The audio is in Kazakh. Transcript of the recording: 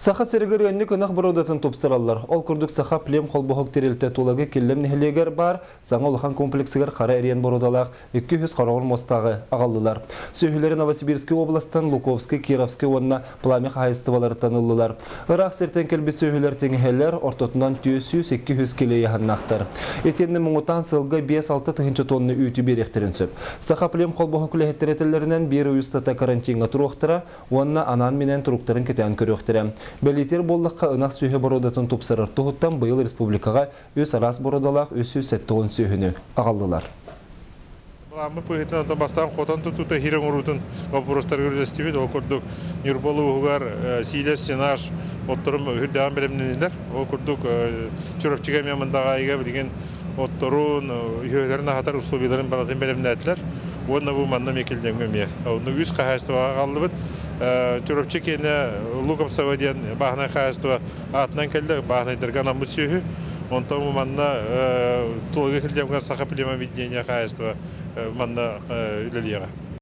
Саха сәргіргенні күнақ бұрудатын топсыралар. Ол күрдік саха плем қолбоғық терелті тулагы келлем нехелегер бар, саңа олхан комплексігер қара әрен бұрудалақ 200 қарауын мостағы ағалылар. Сөйхілері Новосибирский областан Луковский, Кировский онына пламеқ хайыстывалары танылылар. Ирақ сертен келбі сөйхілер теңгелер ортотынан 200-200 келе яғаннақтар. Етенні мұңытан сылғы 5-6 тұхынчы тонны үйті беректерін сөп. Саха плем қолбоғық күләхеттеретелерінен бір ұйыстата карантинға тұруқтыра, онына анан менен тұруқтарын кетен көріқтірі. Белитер болдыққа ынақ сүйі бородатын топсырыр тұғыттан бұйыл республикаға өз арас бородалақ өсі сәттіғын сүйіні ағалдылар. Мы поэтому бастан хотан тут хирам урутын вопростар görüstübü o kurduk Нюрболу угар силес сенаж отторум хүрдән белемнеләр o kurduk чурапчыга мемандага айга билген отторун үйөләрне хатар условияларын баратын белемнәтләр Онна бу манна мекелдемгә ме. Онны үз каһаства галлыбыт. Чурапчыкене Луковсова дигән бахна каһаства атнан келде бахна дергана мусыйы. Онта бу манна тулга келдемгә сахаплема видение каһаства манна үлелиягә.